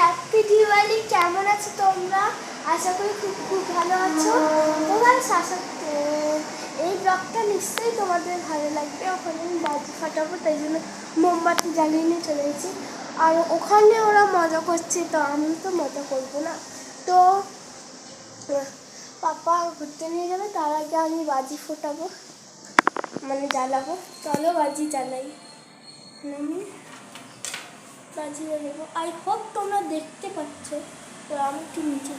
Happy Diwali. কেমন আছো তোমরা? আশা করি খুব খুব ভালো আছো। তোমরা এই ব্লগটা নিশ্চয়ই তোমাদের ভালো লাগবে। ওখানে আমি বাজি ফাটাবো, তাই জন্য মোমবাতি জ্বালিয়ে নিয়ে চলে গেছি। আর ওখানে ওরা মজা করছে, তো আমি তো মজা করবো না। তো পাপা ঘুরতে নিয়ে যাবে, তার আগে আমি বাজি ফোটাবো, মানে জ্বালাবো। চলো বাজি জ্বালাই। বাজি জ্বালাবো। আই হোপ তোমরা দেখতে পাচ্ছ। তো আমি একটু নিচে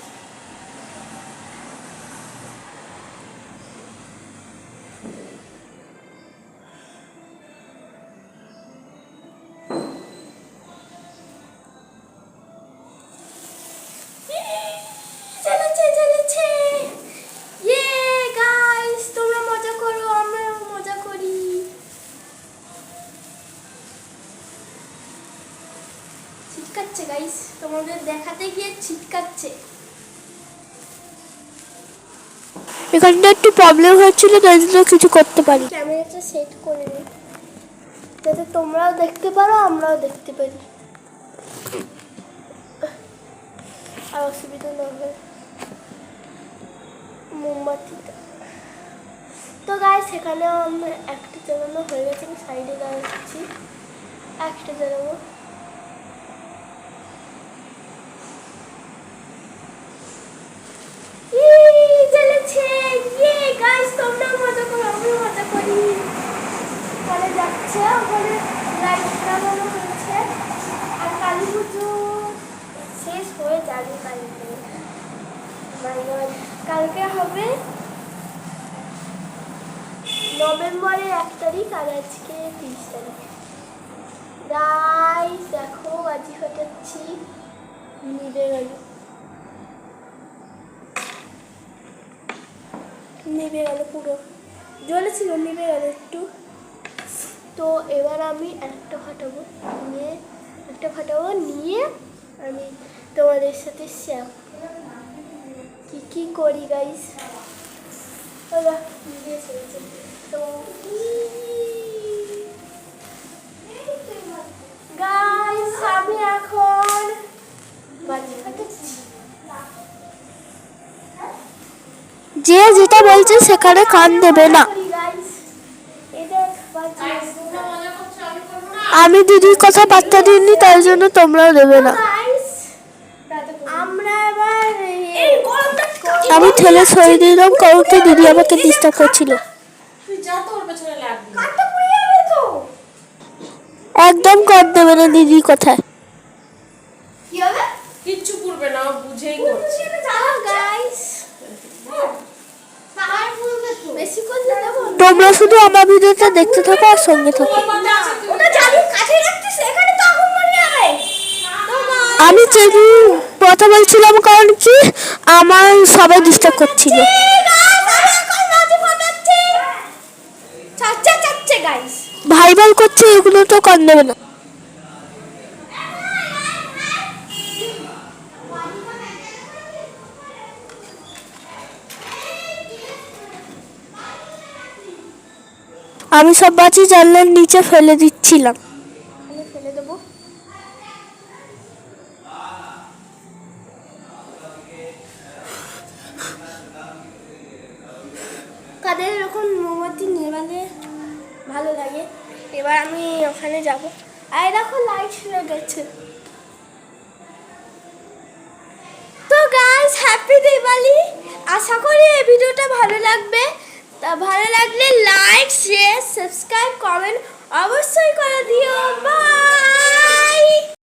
ছিটকাচ্ছে গাইস, তোমাদের দেখাতে গিয়ে ছিটকাচ্ছে। এখানটা একটু প্রবলেম হচ্ছিল, তাই জন্য কিছু করতে পারি। ক্যামেরাটা সেট করে নিই যাতে তোমরাও দেখতে পারো, আমরাও দেখতে পারি, আর অসুবিধা না হয়। মোমবাতিটা তো গাইস সেখানে আমরা একটা জ্বালানো হয়ে গেছে। আমি সাইডে দাঁড়াচ্ছি, একটা জ্বালাবো। যাচ্ছে ওখানে লাইট লাগানো হয়েছে, আর কালী পুজো শেষ হয়ে যাবে কালকে। কালকে হবে নভেম্বরের 1 তারিখ, আর আজকে 30 তারিখ। গাইস দেখো বাজি ফাটাচ্ছি, নিভে গেল, নিভে গেল, পুরো জ্বলেছিল, নিভে গেল একটু। তো এবার আমি একটা ফাটাবো, নিয়ে আমি তোমাদের সাথে শেয়ার কি করি গাইস। তো গাইস আমি এখন বাজি ফাটাচ্ছি। যে যেটা বলছে সেখানে কান দেবে না। আমি দিদির কথা পাত্তা দিইনি, তাই জন্য তোমরাও দেবে না। আমি ঠেলে সরিয়ে দিলাম, কারণ কি দিদি আমাকে ডিস্টার্ব করছিল। একদম কর দেবে না দিদির কথায়। কিচ্ছু করবে না, বুঝেই করছে। তোমরা শুধু আমার ভিডিওটা দেখতে থাকো আর সঙ্গে থাকো। আমি কথা বলছিলাম, কারণ কি আমার সবাই ডিস্টার্ব করছিল। ভাই ভাই করছে, এগুলো তো কান দেবে না। আমি সব বাজি জানলার নিচে ফেলে দিচ্ছিলাম। ফেলে দেবো। কাদের এরকম মোমবাতি নেভালে ভালো লাগে। এবার আমি ওখানে যাব, আর দেখো লাইট লেগেছে। তো গাইস হ্যাপি দিওয়ালি। আশা করি এই ভিডিওটা ভালো লাগবে। তা ভালো লাগলে লাইক, শেয়ার, সাবস্ক্রাইব, কমেন্ট অবশ্যই করে দিও। বাই।